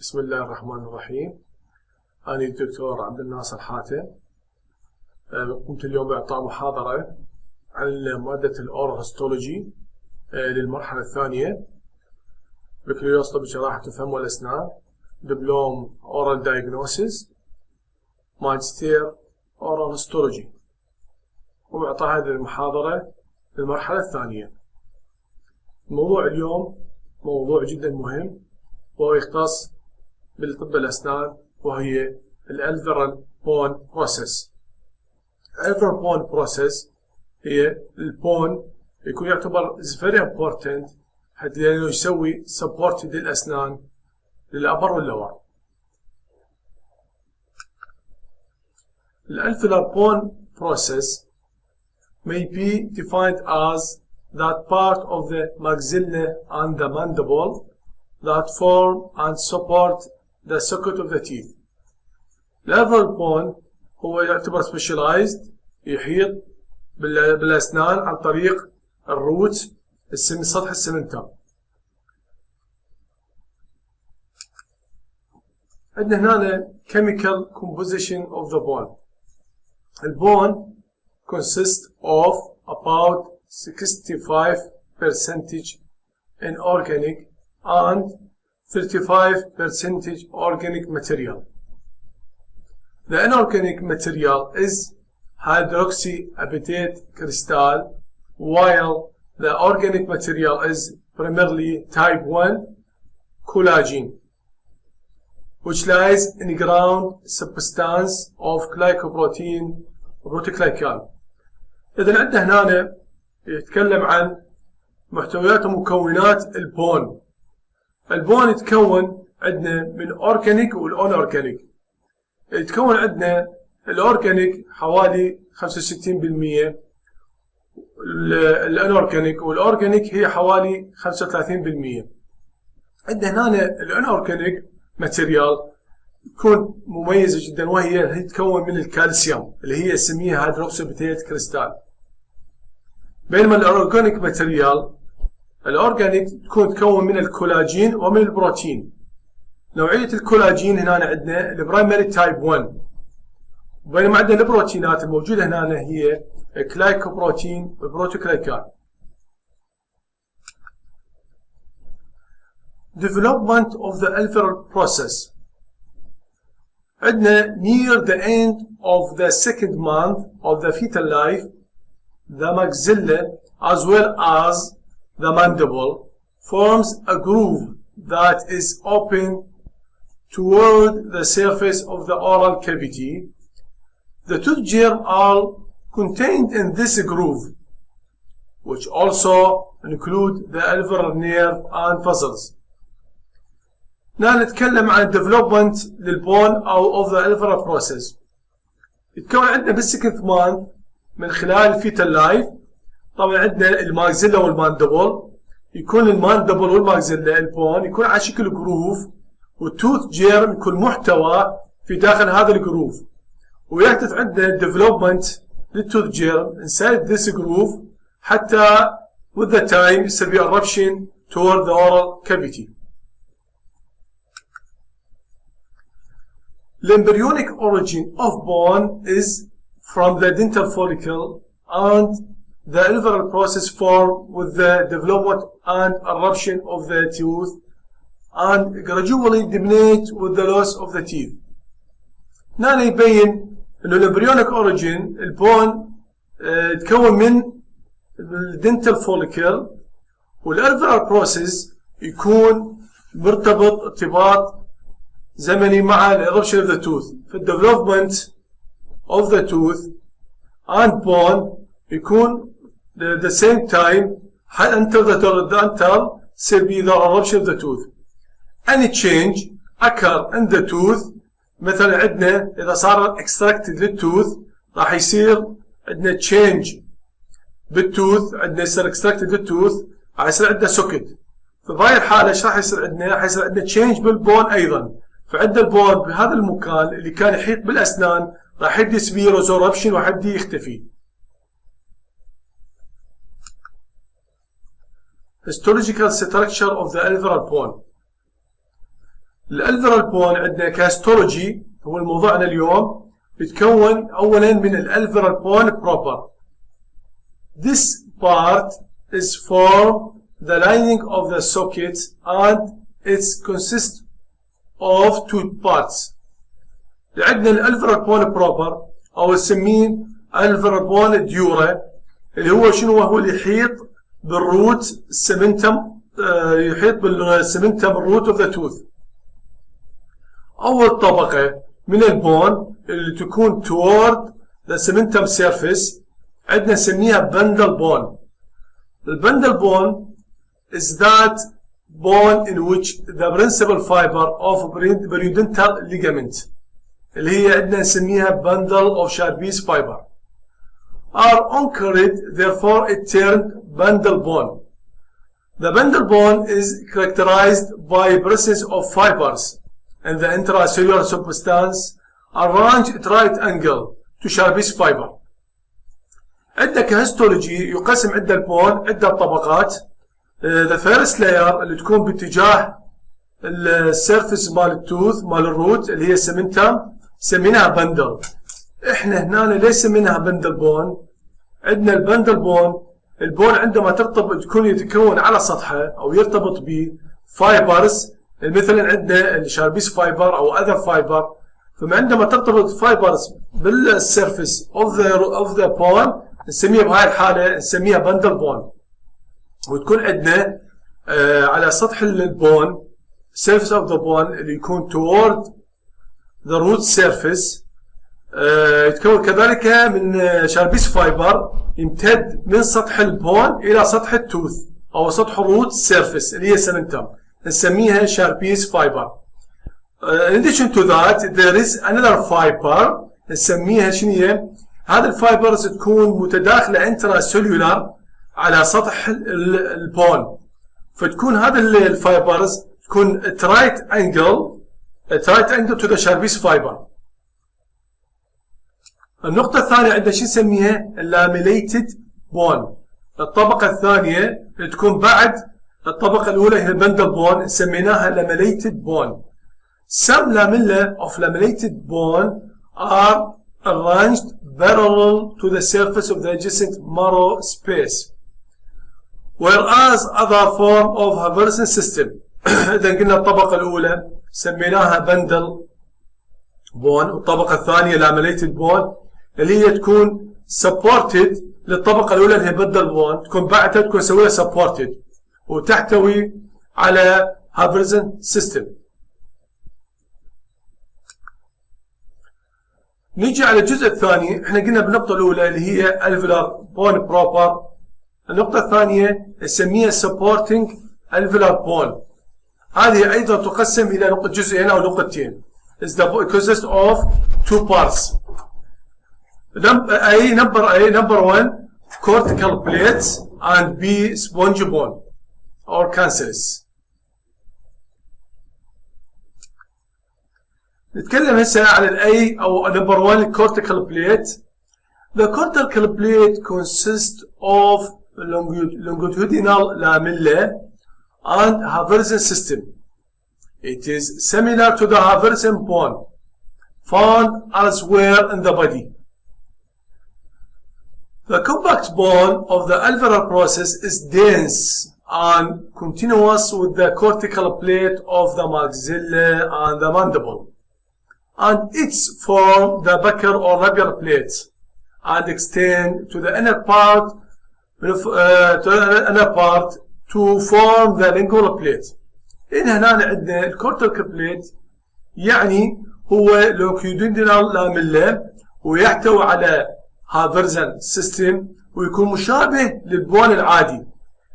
بسم الله الرحمن الرحيم. أنا الدكتور عبد الناصر حاتم. قمت اليوم بإعطاء محاضرة عن مادة الأورال هيستولوجي للمرحلة الثانية بكلية بجراحة الفم والاسنان، دبلوم أورال دايجنوسيس، ماجستير أورال هيستولوجي، وبإعطاء هذه المحاضرة للمرحلة الثانية. الموضوع اليوم موضوع جدا مهم وهو يختص بالطب الأسنان، وهي الألفيولار بون بروسيس. الألفيولار بون بروسيس هي البون يكون يعتبر very important حتى لأنه يسوي support للأسنان للأبر واللور. الألفيولار bone process may be defined as that part of the maxilla and the mandible that form and support the socket of the teeth. الألفيولار بون هو يعتبر specialized، يحيط بالأسنان عن طريق الروت سطح السمنتال. عندنا هنا chemical composition of the bone. البون consists of about 65% inorganic and 35% organic material. The inorganic material is hydroxyapatite crystal, while the organic material is primarily type 1 collagen, which lies in ground substance of glycoprotein proteoglycan. إذن عندنا هنا يتكلم عن محتويات ومكونات البون. البون يتكون عندنا من اورجانيك والانورجانيك. يتكون عندنا الاورجانيك حوالي 65%، الانورجانيك والاورجانيك هي حوالي 35%. عندنا هنا الانورجانيك ماتيريال تكون مميزة جدا، وهي تتكون من الكالسيوم اللي هي اسميها هيدروكسياباتيت كريستال، بينما الاورجانيك ماتيريال الأورجانيك تكون من الكولاجين ومن البروتين. نوعية الكولاجين هنا عندنا البرايمري تايب 1، وبينما عندنا البروتينات الموجودة هنا هي كلايكوبروتين وبروتوكلايكان. Development of the alveolar process. عندنا near the end of the second month of the fetal life, the maxilla as well as the mandible forms a groove that is open toward the surface of the oral cavity. The tooth germs are contained in this groove, which also include the alveolar nerve and vessels. نتكلم عن development للبون أو of the alveolar process. يتكون عندنا بالسكند مانث من خلال الفيتال لايف. طبعا عندنا الماكسيلا والماندبل، يكون الماندبل والماكسيلا البون يكون على شكل جروف، والتوث جيرم يكون محتوى في داخل هذا الجروف، ويحدث عندنا ديفلوبمنت للتوث جيرم inside this groove حتى with the time يصير في eruption toward the oral cavity. The embryonic origin of bone is from the dental follicle, and the alveolar process forms with the development and eruption of the tooth and gradually diminish with the loss of the teeth. هنا يبين انه الامبريونيك اوريجين البون يتكون من الدنتال فوليكل، والالفيولار بروسيس يكون مرتبط ارتباط زمني مع الإربشن of the tooth. في الديفلوبمنت of the tooth and bone يكون the same time until the dental will be the eruption of the tooth. Any change occur in the tooth، مثلا عندنا إذا صار extracted للtooth راح يصير عندنا change بالtooth، عندنا يصير extracted للtooth راح يصير عندنا socket. في هاي الحالة ايش راح يصير عندنا؟ راح يصير عندنا change بالبون أيضا. فعندنا البون بهذا المكان اللي كان يحيط بالأسنان راح يبدي يصير resorption وراح يبدي يختفي. Histological structure of the alveolar bone. الالفيرال بون عندنا كهيستولوجي هو الموضوعنا اليوم، بتكون اولا من الالفيرال بون بروبر. This part is for the lining of the socket and it consists of two parts. عندنا الالفيرال بون بروبر او نسميه الالفيرال بون ديورا، اللي هو شنو؟ هو اللي يحيط بالروت السمنتم، يحيط بالسمنتم الروت اوف ذا توث. اول طبقه من البون اللي تكون toward the cementum surface عندنا نسميها bundle bone. البندل bone is that bone in which the principal fiber of periodontal ligament اللي هي عندنا نسميها bundle of Charpie's fiber are anchored, therefore it termed bundle bone. The bundle bone is characterized by presence of fibers and the intracellular substance arranged at right angle to Charpie's fiber. عندنا كهيستولوجي يقسم عندنا البون عدة طبقات. The first layer اللي تكون باتجاه السيرفس مال التوث مال الروت اللي هي سمنتم سميناها بندل. احنا هنا ليش سميناها بندل بون؟ عندنا البندل بون، البون عندما ترتبط تكون يتكون على سطحه او يرتبط بفايبرز، مثلا عندنا الشاربيس فايبر او اذر فايبر، فعندما ترتبط فايبرز بالسيرفس اوف ذا بون نسميها بهاي الحاله نسميها بندل بون. وتكون عندنا على سطح البون surface of the bone اللي يكون toward the root surface يتكون كذلك من شاربيس فايبر يمتد من سطح البون الى سطح التوث او سطح الروت سيرفيس اللي هي سمنتم نسميها شاربيس فايبر. In addition to that there is another fiber نسميها شنو هي؟ هذه الفايبرز تكون متداخله انترا سيلولار على سطح البون، فتكون هذه الفايبرز تكون right angle to the Charpie's fiber. النقطة الثانية عندنا شو نسميها؟ laminated bone. الطبقة الثانية اللي تكون بعد الطبقة الأولى هي البندل بون سميناها laminated bone. Some lamella of laminated bone are arranged parallel to the surface of the adjacent marrow space, whereas other form of Haversian system إذا قلنا الطبقة الأولى سميناها بندل بون، والطبقة الثانية laminated bone اللي هي تكون supported للطبقة الأولى اللي هي بندل بون، تكون بعدها تكون سويها supported وتحتوي على Haversian system. نيجي على الجزء الثاني، احنا قلنا بالنقطة الأولى اللي هي Alveolar Bone proper. النقطة الثانية نسميها supporting Alveolar Bone. هذه أيضا تقسم إلى جزئين أو نقطتين. Consists of two parts. Number one cortical plates and B spongy bone or cancellous. نتكلم هسه على الأي أو number one cortical plate. The cortical plate consists of longitudinal lamella and Haversian system. It is similar to the Haversian bone found elsewhere in the body. The compact bone of the alveolar process is dense and continuous with the cortical plate of the maxilla and the mandible, and its form the buccal or labial plate and extend to the inner part to form the lingual plate. هنا عندنا الكورتيكال بليت يعني هو longitudinal lamella ويحتوي على Haversian system ويكون مشابه للبون العادي.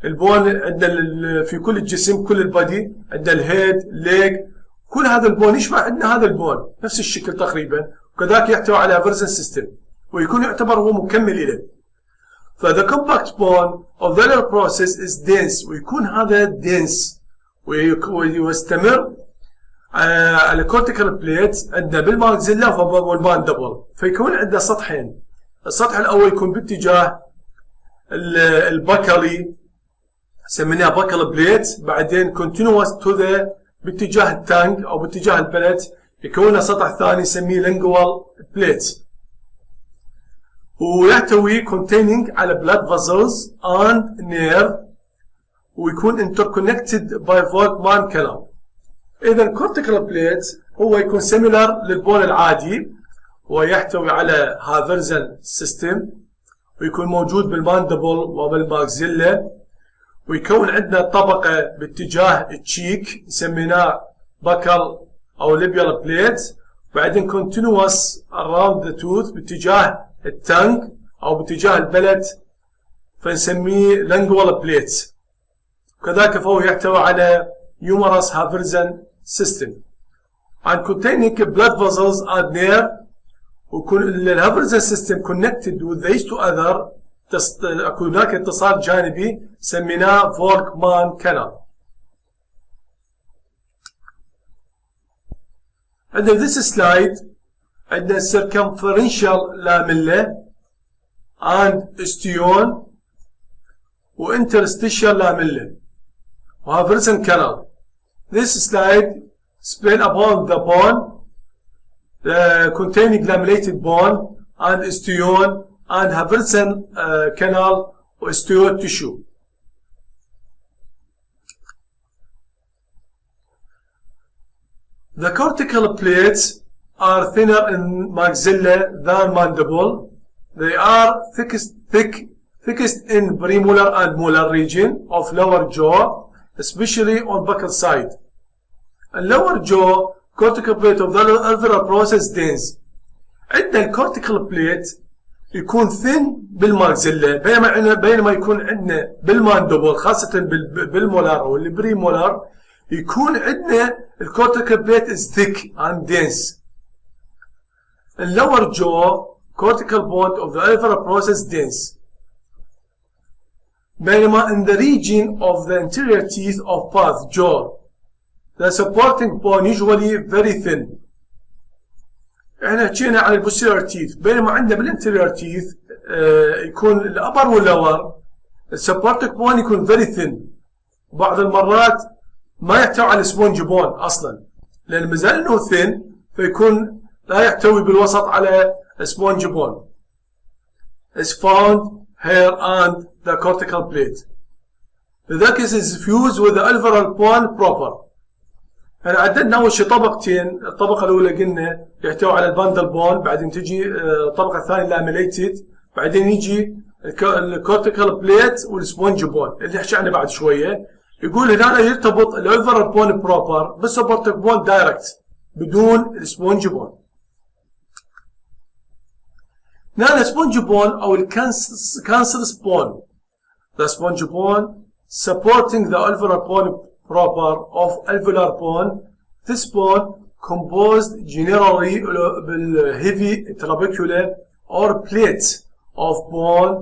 البون عندنا في كل الجسم كل البادي عندنا الهيد ليج كل هذا البون يشبه عندنا هذا البون نفس الشكل تقريبا، وكذلك يحتوي على Haversian system ويكون يعتبر هو مكمل إليه. فthe compact bone of the alveolar process is dense ويكون هذا dense ويستمر على cortical plate عندنا بالماكسيلا والماندبل، فيكون عندنا سطحين. السطح الأول يكون باتجاه البكالي سميناه buccal plate، بعدين continuous to the باتجاه التانك أو باتجاه البلت يكون سطح ثاني نسميه lingual plate، ويحتوي containing على blood vessels and nerve، ويكون interconnected by Volkmann canal. إذا cortical plate هو يكون similar للبون العادي، ويحتوي على هافرزن سيستم، ويكون موجود بالماندبل وبالماكسيلا، ويكون عندنا طبقة باتجاه التشيك سميناه باكل أو ليبيال بليت، وبعدين continuous around the tooth باتجاه التانك أو باتجاه البلت فنسميه lingual plate. وكذلك فهو يحتوي على numerous هافرزن system and containing blood vessels and nerve، ويكون الهافرزن system connected with each to other، هناك اتصال جانبي سميناه Volkmann canal. عندنا this slide عندنا circumferential lamella and osteon و interstitial lamella و هافرزن canal. This slide explain about the bone containing lamellated bone and osteon and Haversen canal or osteo tissue. The cortical plates are thinner in maxilla than mandible. They are thickest in premolar and molar region of lower jaw, especially on buccal side. The lower jaw cortical plate of the alveolar process dense. عندنا الcortical plate يكون thin بالماكسيلا، بينما يكون عندنا بالماندبل خاصة بالمولار أو البريمولار يكون عندنا الcortical plate is thick and dense. The lower jaw cortical bone of the alveolar process dense. بينما in the region of the anterior teeth of both jaw the supporting bone usually very thin. احنا حكينا عن البوستيريور تيث، بينما عندنا بالانتيريور تيث يكون الابر واللور السبورتك بون يكون فيري ثين، بعض المرات ما يحتوي على سبونج بون اصلا، لان مازال انه ثين فيكون لا يحتوي بالوسط على سبونج بون. is found here and the cortical plate. لذلك is fused with the alveolar bone proper. يعني عددنا أول شيء طبقتين، الطبقة الأولى قلنا يحتوي على الباندل بون، بعدين تجي الطبقة الثانية لاميليتد، بعدين يجي الكورتيكال بليت والسبونج بون اللي حكي عنه بعد شوية. يقول هنا يرتبط الالفيولار بون بروبر بالسبورتك بون دايركت بدون السبونج بون. هنا السبونج بون أو الكانسلس بون. The sponge bone supporting the alveolar bone proper of alveolar bone. This bone composed generally by heavy trabecular or plates of bone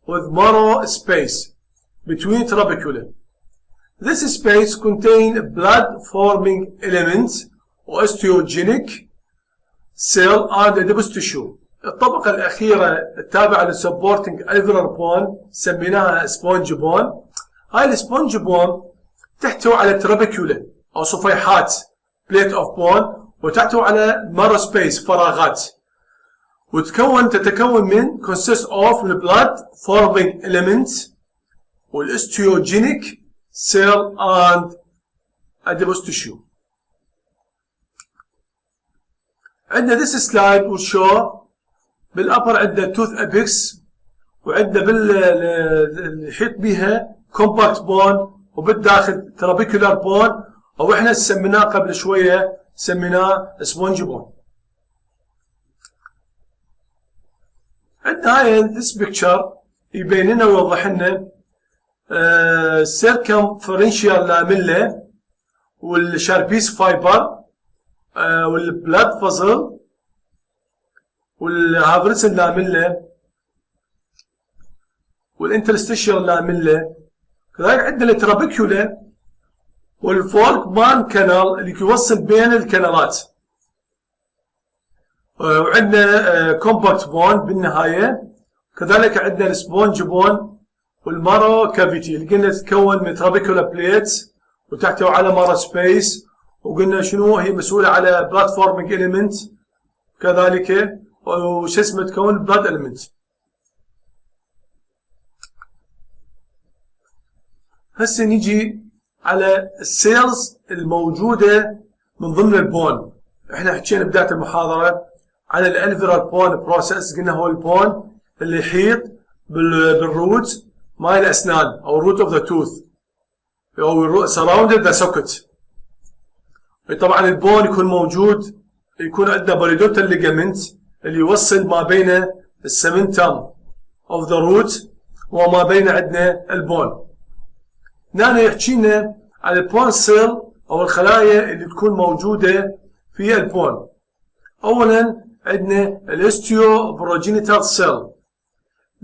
with narrow space between trabecular. This space contains blood-forming elements, osteogenic cell and adipose tissue. الطبقة الأخيرة التابعة للسبورتنج alveolar bone سميناها سبونج بون. هاي السبونج بون تحتوي على ترابيكولا أو صفيحات بليت أوف بون، وتحتوي على مارو سبيس فراغات، تتكون من consist of the blood forming elements والاستيوجينيك cell and adipose tissue. عندنا this slide will show بالأبر عندنا tooth apex، وعندنا بالحيط بها compact bone، وبالداخل trabecular bone، أو إحنا سميناه قبل شوية سميناه sponge bone. عندنا هاي this picture يبين لنا ويوضح لنا circumferential lamella والشاربيس فايبر والبلاد فازل والهافرسن لاميلا والانترستيشيال لاميلا. كذلك عندنا الترابيكولا والفولكمان كانال اللي يوصل بين الكنالات، وعندنا كومباكت بون بالنهاية. كذلك عندنا السبونج بون والمارو كافيتي اللي قلنا تتكون من ترابيكولا بليتس وتحتوي على مارو سبيس وقلنا شنو هي مسؤولة على بلاتفورمينج إليمنت كذلك وش اسمه تكون بلاد إليمنت. هسه نجي على السيلز الموجودة من ضمن البون. احنا حكينا بداية المحاضرة على الالفيولار بون بروسيس، قلنا هو البون اللي يحيط بالروت مال الاسنان او الروت اوف ذا توث او سراوندد ذا سوكت. طبعا البون يكون موجود، يكون عندنا بوليدوتال ليجامنت اللي يوصل ما بين السمنتم اوف ذا روت وما بين عندنا البون. هنا يحكينا على البون سيل او الخلايا اللي تكون موجوده في البون. اولا عندنا الاستيوبروجينيتال سيل.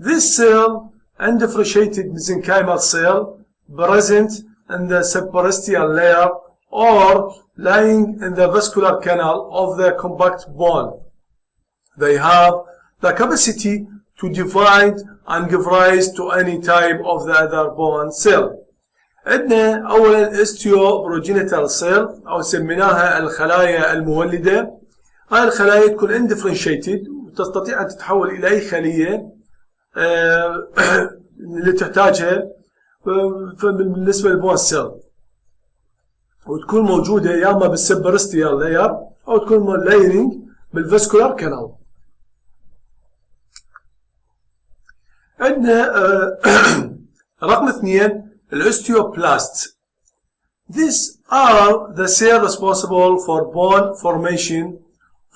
This cell undifferentiated mesenchymal cell present in the subperiosteal layer or lying in the vascular canal of the compact bone. They have the capacity to divide and give rise to any type of the other bone cell. عندنا اولا الاستيوبروجينيتال سيل او سميناها الخلايا المولده. هاي الخلايا تكون اندفرنشيتد وتستطيع ان تتحول الى اي خليه اللي تحتاجها بالنسبه للبون سيل، وتكون موجوده يا اما بالسبرستيال لاير او تكون لايرنج بالفاسكولار كانال. عندنا رقم 2 الاستيوبلاست. These are the cells responsible for bone formation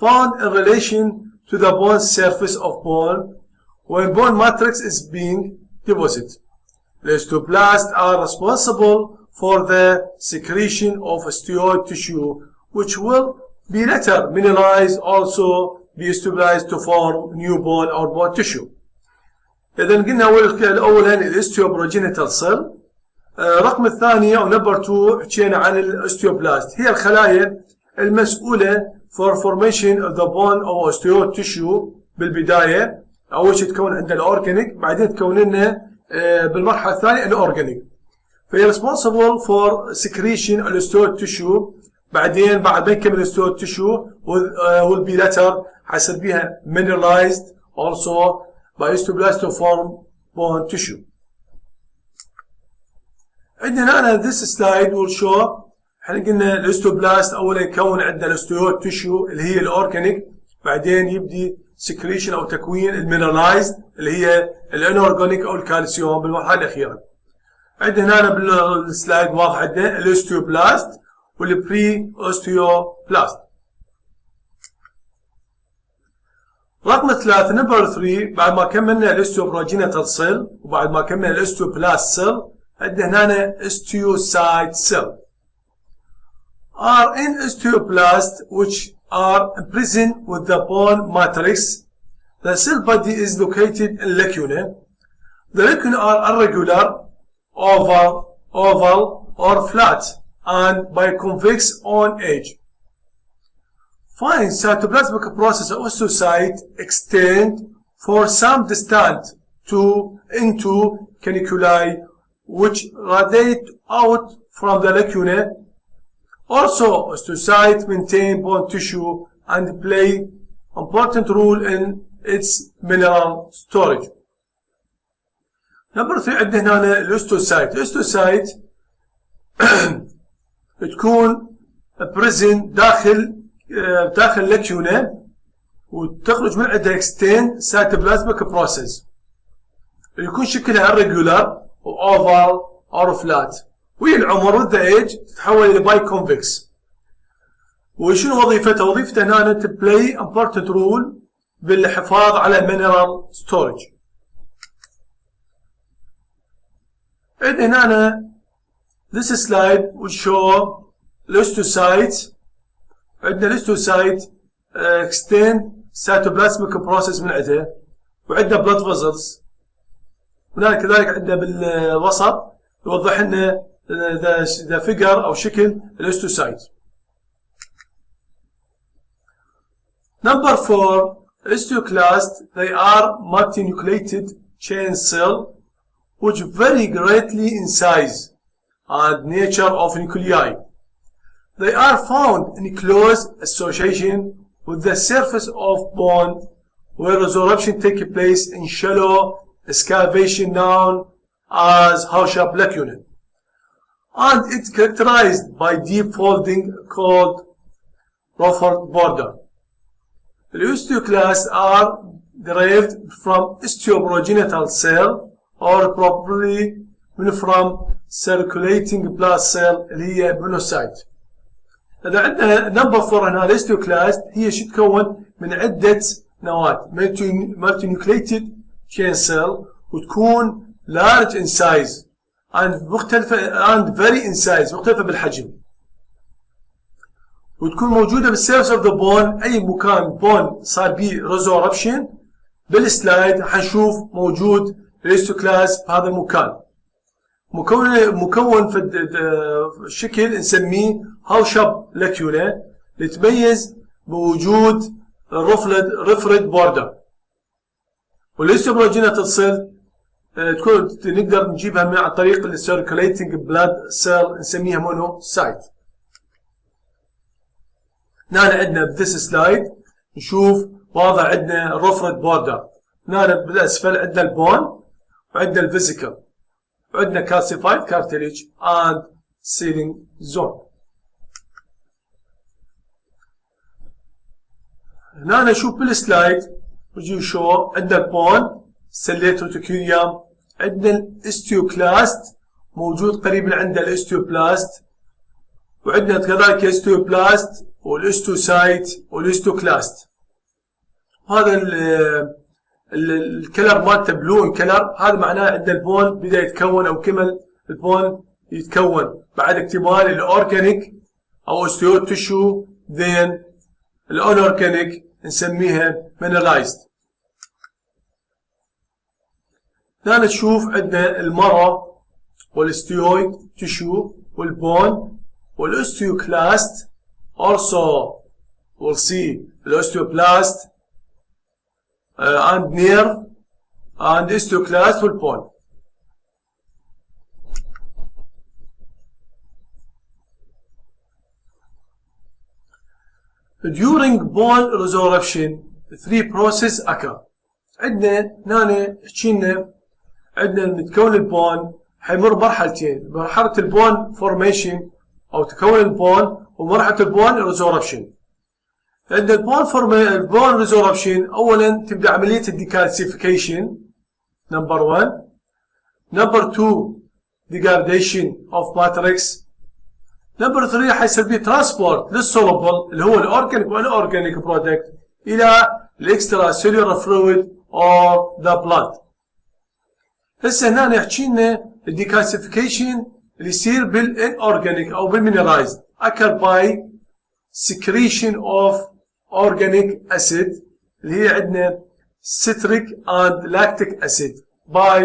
found in relation to the bone surface of bone when bone matrix is being deposited. The osteoblasts are responsible for the secretion of osteoid tissue, which will be later mineralized, also be osteoblast to form new bone or bone tissue. إذا قلنا أولا الاستيوبروجينيتال سيل. رقم الثانية أو نمبر 2 حكينا عن الاستيوبلاست، هي الخلايا المسؤولة for formation of the bone أو osteoid tissue. بالبداية أول شيء تكون عندنا الأورجانيك، بعدين تكون لنا بالمرحلة الثانية الأورجانيك. فهي responsible for secretion of osteoid tissue. بعدين بعد ما يكمل osteoid tissue will be later حيصير بيها mineralized also by osteoblast to form bone tissue. عندنا أنا this slide will show. احنا قلنا الاستوبلاست اولا يكون عندنا الاستيويد تيشو اللي هي الاورجانيك، بعدين يبدي سكريشن او تكوين المينرالايزد اللي هي الانورجانيك او الكالسيوم بالمرحله الاخيره. عندنا هنا بالسلايد واضح عندنا الاستيوبلاست والبري اوستيوبلاست. رقم 3 نمبر 3 بعد ما كملنا الاستيوبروجينيتال سيل وبعد ما كملنا الاستيوبلاست سيل عندنا هنا استيوسايت سيل. are in osteoblast which are imprisoned with the bone matrix. The cell body is located in lacunae. The lacunae are irregular, oval or flat and biconvex on edge. Fine cytoplasmic process of osteocyte extend for some distance into caniculi which radiate out from the lacunae. Also, osteocytes maintain bone tissue and play important role in its mineral storage. Number 3 عندنا هنا الاستوسايت. الاستوسايت تكون present داخل لاكيونا وتخرج من عندها extend cytoplasmic process. يكون شكلها irregular oval or flat. وهي العمر with the age تتحول إلى biconvex. وشنو وظيفتها؟ وظيفتها هنا to play important role بالحفاظ على mineral storage. عندنا هنا this slide will show الاستوسايت. عندنا الاستوسايت extend cytoplasmic process من عندها وعندنا blood vessels. هناك كذلك عندنا بالوسط يوضح لنا ذا فيجر او شكل الاستوسايت. Number 4 osteoclast. They are multinucleated chain cell which vary greatly in size and nature of nuclei. they are found in close association with the surface of bone where resorption takes place in shallow excavation known as house-shaped lacunae. And it's characterized by deep folding called ruffled border. The osteoclasts are derived from osteoprogenital cell or probably from circulating blood cell اللي هي monocyte. إذا عندنا نمبر 4 هنا الاستيوكلاست هي شو تكون من عدة نواة multinucleated chain cell وتكون large in size and مختلفة and very in size مختلفة بالحجم وتكون موجودة بالسيرفس اوف ذا بون أي مكان بون صار بيه resorption بالسلايد حنشوف موجود الاستيوكلاست بهذا المكان مكون في الشكل نسميه هاوشاب لاكيولا يتميز بوجود رفرد بوردر والاستيوبروجينيتال سيل تكون نقدر نجيبها عن طريق السيركوليتنج بلاد سيل نسميها مونوسايت. هنا عندنا بذيس سلايد نشوف واضح عندنا الرفرد بوردر. هنا بالاسفل عندنا البون وعندنا الفيزيكال وعندنا calcified cartilage and sealing zone. هنا نشوف بالسلايد وجي شو عندنا البون سليت روتيكوليوم عندنا الاستيوكلاست موجود قريبا عند الاستيوبلاست وعندنا كذلك الاستيوبلاست والاستوسايت والاستوكلاست. هذا الكلر مالته بلو كلر هذا معناه عندنا البون بدا يتكون او كمل البون يتكون بعد اكتمال الاورجانيك او اوستيو تيشو ذين الاونورجانيك نسميها مينرالايزد. هنا نشوف عندنا المرة والاستيويد تيشو والبون والاستيوكلاست also we'll see الاوستيوبلاست and nerve and osteoclast والبون. During bone resorption, three processes occur. عندنا هنا حكينا عندنا متكون البون حيمر مرحلتين، مرحلة البون فورميشن أو تكون البون ومرحلة البون resorption. عند البون ريزوربشن اولا تبدا عمليه الديكالسيفيكيشن نمبر 1 نمبر 2 ديجارديشن اوف ماتريكس نمبر 3 حيصير به ترانسبورت للسولوبل اللي هو الاورجانيك والاورجانيك برودكت الى الاكسترا سيلولار فلويد اور ذا بلاد. هسه هنا يحكي لنا الديكالسيفيكيشن اللي يصير بالانورجانيك او بالمينرايزد اكر باي secretion of organic acid اللي هي عندنا citric and lactic acid by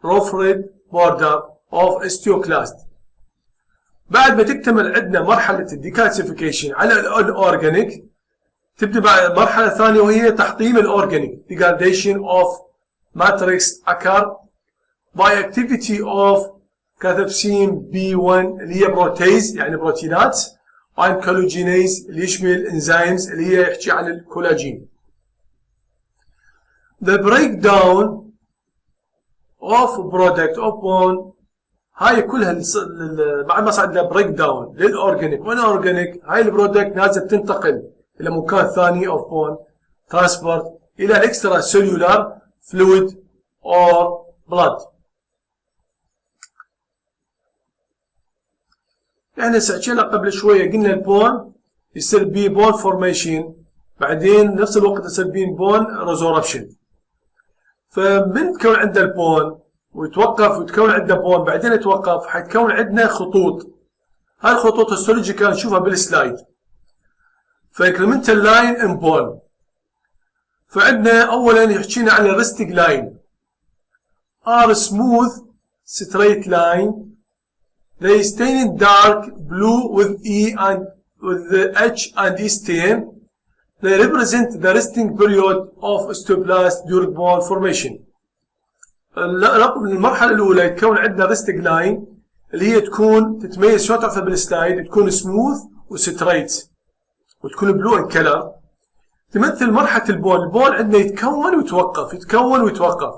ruffled border of osteoclast. بعد ما تكتمل عندنا مرحلة الديكالسيفيكيشن على الأورجانيك تبدأ بعد مرحلة ثانية وهي تحطيم الأورجانيك degradation of matrix occur by activity of cathepsin B1 اللي هي بروتيز يعني بروتينات and collagenase اللي يشمل enzymes اللي هي يحكي عن الكولاجين. The breakdown of product of bone هاي كلها بعد ما صار بريك داون للاورجانيك والاورجانيك هاي البرودكت لازم تنتقل الى مكان ثاني اوف بون ترانسبورت الى الاكسترا سيلولار فلويد اور بلاد. احنا حكينا قبل شويه قلنا البون يصير بيه بون فورميشن بعدين نفس الوقت يصير بيه بون ريزوربشن. فمن تكون عندنا البون ويتوقف ويتكون عندنا بون بعدين يتوقف حيتكون عندنا خطوط. هاي الخطوط هيستولوجيكال نشوفها بالسلايد. فانكريمنتال لاين ان بون. فعندنا اولا يحكينا عن الريستنج لاين. ار سموث ستريت لاين. They stained dark blue with E and with the H and E stain. They represent the resting period of osteoblast during bone formation. المرحلة الأولى يتكون عندنا resting line اللي هي تكون تتميز شلون تعرفها بالسلايد تكون سموث وستريت وتكون بلو ان كلر، تمثل مرحلة البون. البون عندنا يتكون ويتوقف، يتكون ويتوقف.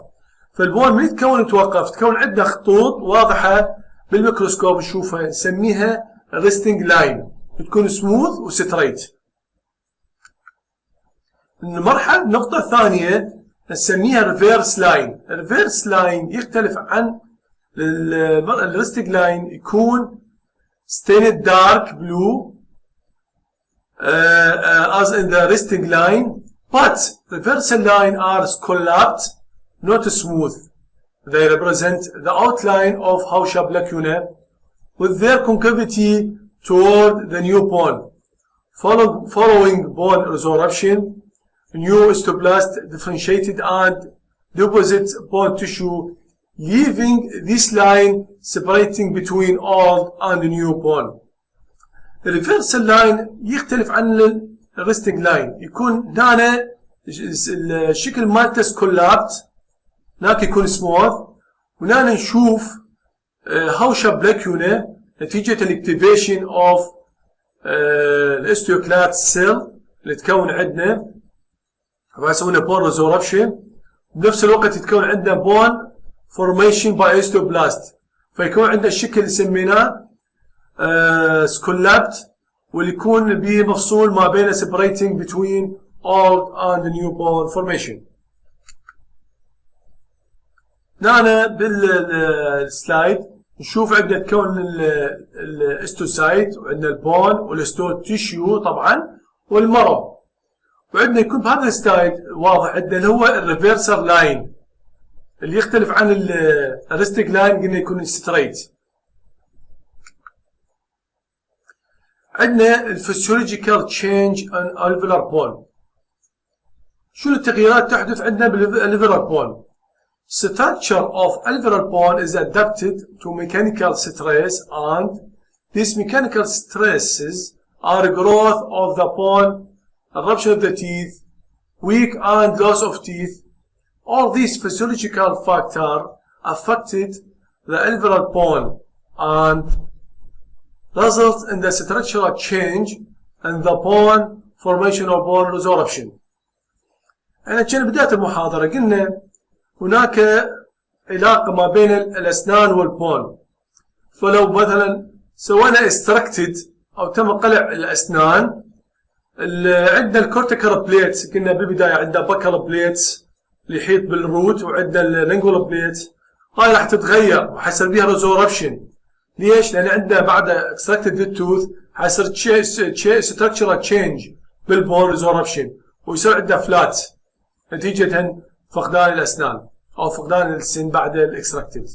فالبون من يتكون ويتوقف تكون عندنا خطوط واضحة بالميكروسكوب نشوفها نسميها ريستنج لاين، تكون سموث وستريت. المرحلة النقطة الثانية نسميها ريفيرس لاين. الريفيرس لاين يختلف عن الريستنج لاين، يكون stained dark blue as in the resting line, but reversal line are scalloped, not smooth. They represent the outline of Hauschab lacuna with their concavity toward the new bone. Following bone resorption, new osteoblast differentiated and deposit bone tissue, leaving this line separating between old and new bone. الريفرسال لاين يختلف عن الريستنج لاين، يكون هنا الشكل مالته سكولابت، هناك يكون سموث، وهنا نشوف هاوشاب لاكيونا نتيجة الاكتيفيشن اوف الاستيوكلات سيل اللي تكون عندنا، فيسوون بون ريزوربشن، بنفس الوقت يتكون عندنا بون فورميشن باي اوستيوبلاست، فيكون عندنا الشكل اللي سميناه سكولابت، واللي يكون به مفصول ما بين separating between old and new bone formation. هنا بالسلايد نشوف عندنا تكون الاستوسايت، وعندنا البون والاستو تيشيو طبعا والمرض، وعندنا يكون بهذا السلايد واضح عندنا اللي هو الريفيرسر لاين اللي يختلف عن الريستنج لاين، قلنا يكون ستريت. عندنا الفسيولوجيكال تشينج ان الفيولار بون. شنو التغييرات تحدث عندنا بالالفيولار بون؟ Structure of alveolar bone is adapted to mechanical stress, and these mechanical stresses are growth of the bone, eruption of the teeth, weak and loss of teeth. All these physiological factors affected the alveolar bone and result in the structural change and the bone formation or bone resorption. أنا كنا بداية المحاضرة قلنا هناك علاقة ما بين الاسنان والبون، فلو مثلا سوينا استركتد او تم قلع الاسنان، عندنا الكورتيكال بليت قلنا بالبداية عندنا باكال بليت اللي يحيط بالروت، وعندنا اللينجوال بليت، هاي راح تتغير وحيصير بيها ريزوربشن. ليش؟ لأن عندنا بعد اكستراكتد التوث حيصير ستراكشرال تشينج بالبون ريزوربشن، ويصير عندنا فلات نتيجة فقدان الأسنان أو فقدان السن بعد الاكستراكتد.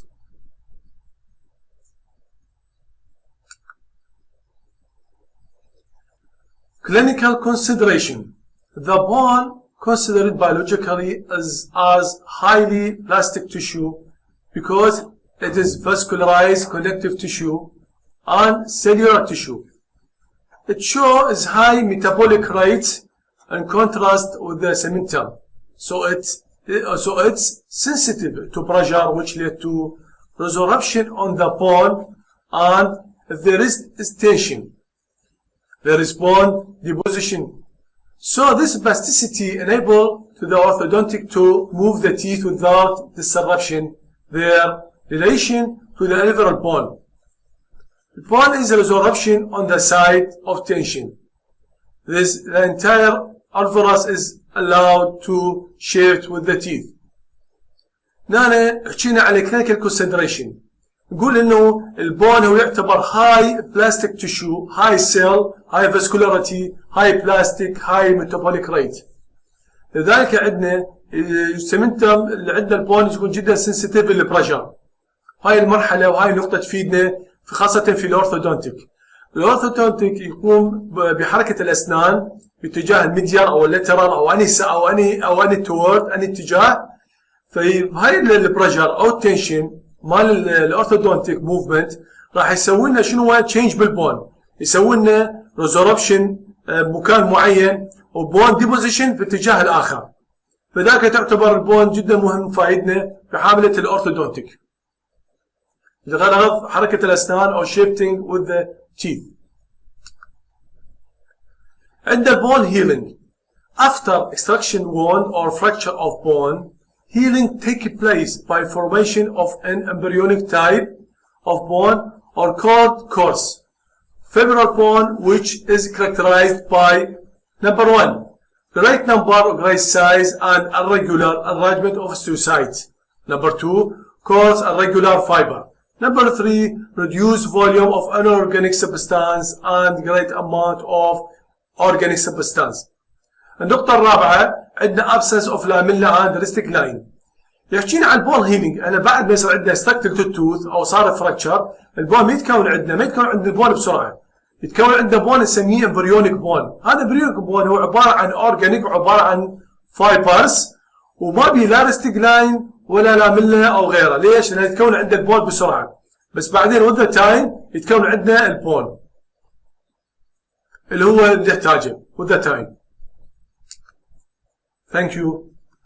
Clinical consideration. The bone considered biologically as highly plastic tissue because it is vascularized connective tissue and cellular tissue. It shows high metabolic rate in contrast with the cementum, so it's sensitive to pressure, which led to resorption on the bone, and if there is tension, there is bone deposition. So this plasticity enables to the orthodontic to move the teeth without disruption their relation to the alveolar bone. The bone is a resorption on the side of tension. The entire alveolus is allowed to shift with the teeth. هنا حكينا على clinical consideration. نقول انه البون هو يعتبر high plastic tissue, high cell, high vascularity, high plastic, high metabolic rate. لذلك عندنا السمنتم اللي عندنا البون يكون جدا sensitive للبريشر. هاي المرحلة وهاي النقطة تفيدنا خاصة في الأورثودونتيك. الأورثودونتيك يقوم بحركة الأسنان باتجاه الميديال أو اللاترال أو أني تورد أني اتجاه. فهاي البريشر أو التنشن مال الأورثودونتيك موفمنت راح يسوي لنا شنو تشينج بالبون، يسوي لنا ريزوربشن بمكان معين وبون ديبوزيشن في الاتجاه الآخر. فذاك تعتبر البون جدا مهم فائدنا في حاملة الأورثودونتيك لغرض حركة الأسنان أو shifting with the teeth. عندنا bone healing. After extraction wound or fracture of bone, healing takes place by formation of an embryonic type of bone or called coarse fibrous bone, which is characterized by number 1, great number of great size and irregular arrangement of osteocytes. Number 2, coarse irregular fiber. Number 3, reduced volume of inorganic substance and great amount of organic substance. النقطة الرابعة عندنا absence of lamella and ristic line. يحكينا عن البون هيلينج. انا بعد ما يصير عندنا structured tooth او صار فراكشر، البون ما يتكون عندنا البون بسرعة. يتكون عندنا بون نسميه امبريونيك بون. هذا امبريونيك بون هو عبارة عن اورجانيك وعبارة عن فايبرز وما بيه لا ريستيك لاين ولا لاملا او غيره. ليش؟ لأنه يتكون عندنا البون بسرعة. بس بعدين with the time يتكون عندنا البون اللي هو اللي نحتاجه with the time. Thank you.